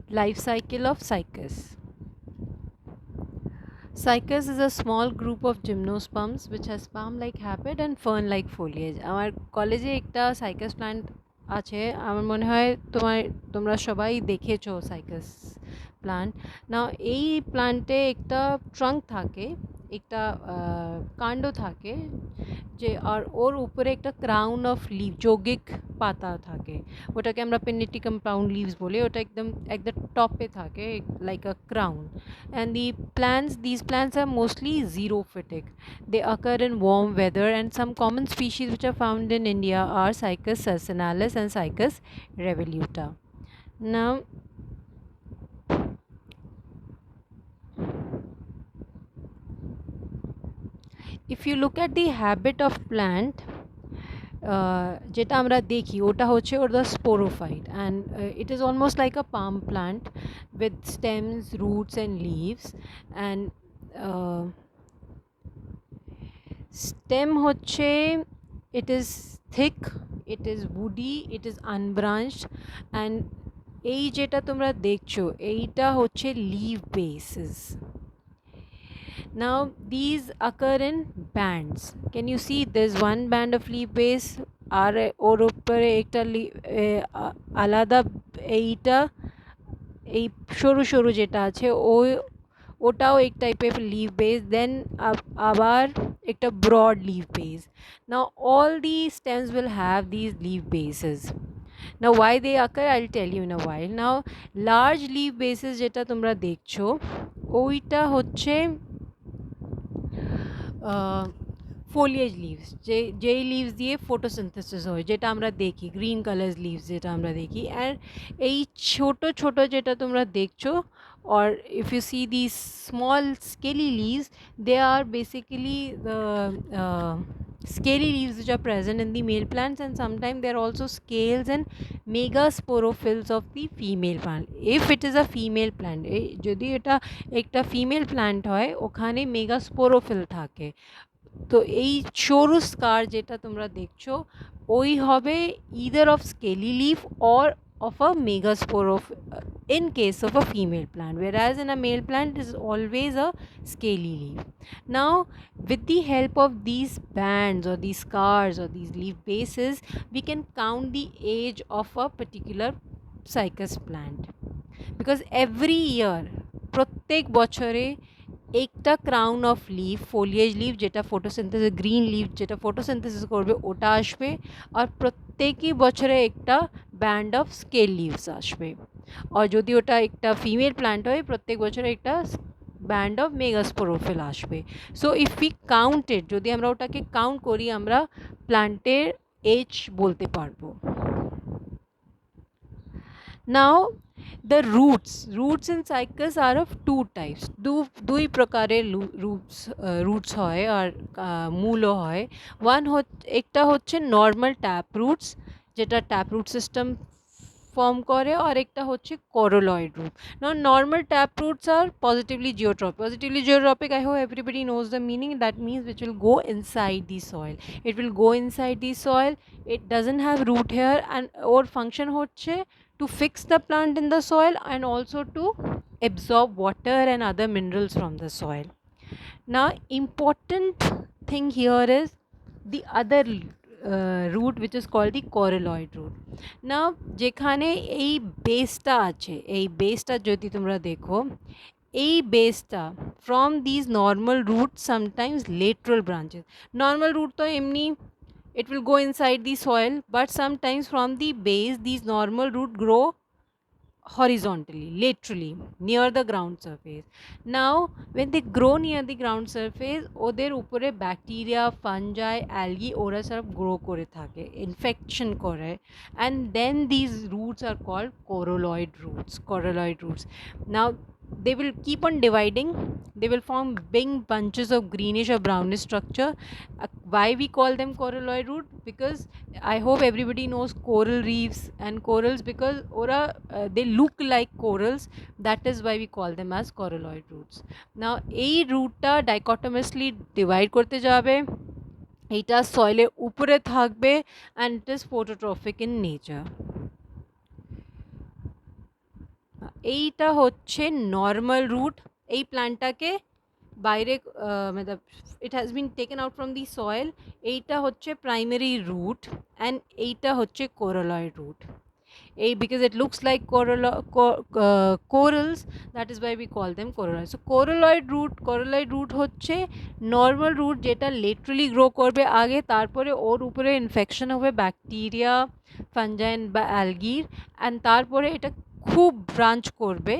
Life cycle of cycas. Cycas is a small group of gymnosperms which has palm-like habit and fern-like foliage. আমার কলেজে একটা cycas plant আছে, আমার মনে হয় তোমরা সবাই দেখেছো সাইকাস প্ল্যান্ট। না, এই প্ল্যান্টে একটা ট্রাঙ্ক থাকে, একটা কাণ্ড থাকে, যে আর ওর উপরে একটা ক্রাউন অফ লিভ যৌগিক পাতা থাকে, ওটাকে আমরা পেনিটিকাম ক্রাউন লিভস বলি। ওটা একদম একদম টপে থাকে like a crown. And these plants are mostly xerophytic. They occur in warm weather, and some common species which are found in India are Cycas sarcinalis and Cycas revoluta. Now, if you look at the habit of plant, যেটা আমরা দেখি ওটা হচ্ছে ওর the sporophyte, and it is almost like a palm plant with stems, roots and leaves. And stem হচ্ছে, it is thick, it is woody, it is unbranched, and এই যেটা তোমরা দেখছো এইটা হচ্ছে leaf bases. Now these occur in bands. Can you see there's one band of leaf base আর ওর উপরে একটা আলাদা এইটা এই সরু সরু যেটা আছে ওটাও এক টাইপের লিভ বেস, দেন আবার একটা broad leaf base. Now all these stems will have these leaf bases. Now why they occur, I'll tell you in a while. Now large leaf bases যেটা তোমরা দেখছো ওইটা হচ্ছে ফোলিয়েজ লিভস, যেই leaves দিয়ে photosynthesis হয়, যেটা আমরা দেখি গ্রিন কালার লিভস যেটা আমরা দেখি। আর এই ছোট ছোট যেটা তোমরা দেখছো, or if you see these small scaly leaves, they are basically the scaly leaves which are present in the male plants, and sometimes they are also scales and megasporophylls of the female plant. If it is a female plant, যদি এটা একটা female plant হয় ওখানে megasporophyll থাকে। তো এই সরু স্কার যেটা তোমরা দেখছো ওই হবে either of scaly leaf or of a megaspore of in case of a female plant, whereas in a male plant is always a scaly leaf. Now with the help of these bands or these scars or these leaf bases, we can count the age of a particular cycas plant, because every year প্রত্যেক বছরে একটা crown of leaf, foliage leaf যেটা photosynthesis, green leaf যেটা photosynthesis করবে ওটা আসবে, আর প্রত্যেকই বছরে একটা ব্যান্ড অফ স্কেল লিভস আসবে। আর যদি ওটা একটা ফিমেল প্ল্যান্ট হয় প্রত্যেক বছরে একটা ব্যান্ড অফ মেগাস্পোরোফিল আসবে। সো ইফ উই কাউন্টেড, যদি আমরা ওটাকে কাউন্ট করি আমরা প্ল্যান্টের এজ বলতে পারবো। Now the roots in cycas are of two types. দুই প্রকারের roots হয় আর মূলও হয়। একটা হচ্ছে নর্মাল ট্যাপ রুটস, যেটা ট্যাপ রুট সিস্টেম ফর্ম করে, আর একটা হচ্ছে coraloid root. Now normal tap roots are positively geotropic. Positively geotropic, I hope everybody knows the meaning. That means which will go inside the soil. It will go inside the soil. It doesn't have root here, and or function হচ্ছে to fix the plant in the soil and also to absorb water and other minerals from the soil. Now important thing here is the other root which is called the coraloid root. Now যেখানে এই বেসটা আছে, এই বেসটা যদি তোমরা দেখো, এই বেসটা from these normal roots sometimes lateral branches. Normal root তো এমনি it will go inside the soil, but sometimes from the base these normal root grow horizontally, laterally, near the ground surface. Now when they grow near the ground surface, ওদের উপরে bacteria, fungi, algae ওরা সব grow করে থাকে, infection করে, and then these roots are called coraloid roots. Now they will keep on dividing, they will form big bunches of greenish or brownish structure. Why we call them coraloid root? Because I hope everybody knows coral reefs and corals, because they look like corals, that is why we call them as coraloid roots. Now এই রুটটা dichotomously divide করতে যাবে, এটা সয়েলের উপরে থাকবে, and it is phototrophic in nature. এইটা হচ্ছে normal root. এই প্ল্যান্টটাকে বাইরে मतलब it has been taken out from the soil. এইটা হচ্ছে প্রাইমারি রুট অ্যান্ড এইটা হচ্ছে কোরালয়েড রুট। এই because it looks like corals, that is why we call them coraloid. So coraloid root হচ্ছে নর্মাল রুট যেটা লেটারালি গ্রো করবে আগে, তারপরে ওর উপরে ইনফেকশন হবে ব্যাকটেরিয়া, ফানজাইন বা অ্যালগির, অ্যান্ড তারপরে এটা খুব ব্রাঞ্চ করবে,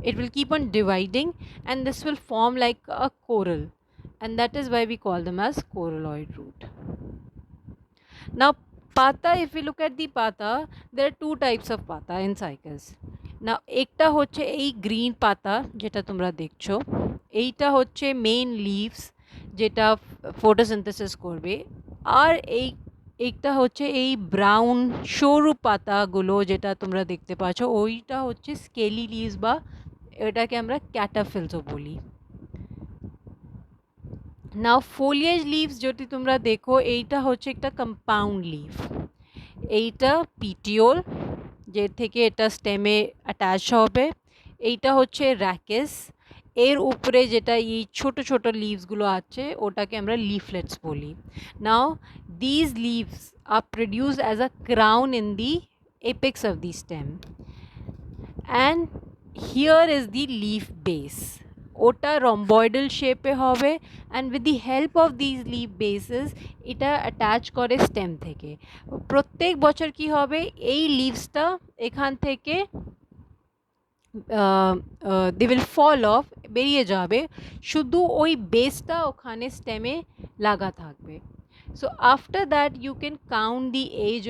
it will keep on dividing and this will form like a coral, and that is why we call them as coraloid root. Now pata, if we look at the pata, there are two types of pata in cycas. Now একটা হচ্ছে এই green পাতা যেটা তোমরা দেখছো, এইটা হচ্ছে main leaves যেটা ফটোসিনথেসিস করবে, আর একটা হচ্ছে এই ব্রাউন সরু পাতাগুলো যেটা তোমরা দেখতে পাচ্ছ, ওইটা হচ্ছে স্কেলি লিভস বা এটাকে আমরা ক্যাটাফিলসও বলি। নাও ফোলিয়েজ লিভস যদি তোমরা দেখো, এইটা হচ্ছে একটা কম্পাউন্ড লিভ, এইটা পিটিওল যে থেকে এটা স্টেমে অ্যাটাচ হবে, এইটা হচ্ছে র্যাকেস, এর উপরে যেটা এই ছোট ছোট লিভসগুলো আছে ওটাকে আমরা লিফলেটস বলি। Now these leaves are produce as a crown in the apex of the stem, and here is the leaf base. ওটা রম্বয়েডাল শেপে হবে, and with the help of these leaf bases এটা অ্যাটাচ করে stem থেকে। প্রত্যেক বছর কি হবে, এই লিভসটা এখান থেকে দে উইল ফল অফ, বেরিয়ে যাবে, শুধু ওই বেসটা ওখানে স্টেমে লাগা থাকবে। So after that you can count the age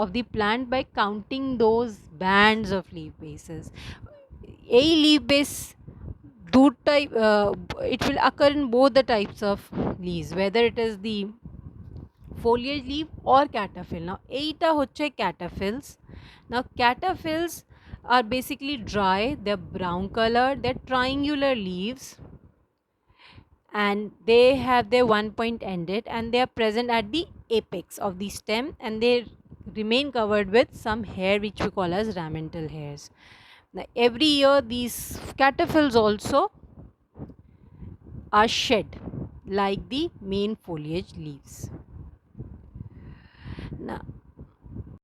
of the plant by counting those bands of leaf bases. A leaf base two type, it will occur in both the types of leaves, whether it is the foliage leaf or cataphyll. Now এইটা হচ্ছে cataphyls. Now cataphyls are basically dry, they're brown color, they're triangular leaves, and they have their one point ended, and they are present at the apex of the stem, and they remain covered with some hair which we call as ramental hairs. Now every year these cataphyls also are shed like the main foliage leaves. Now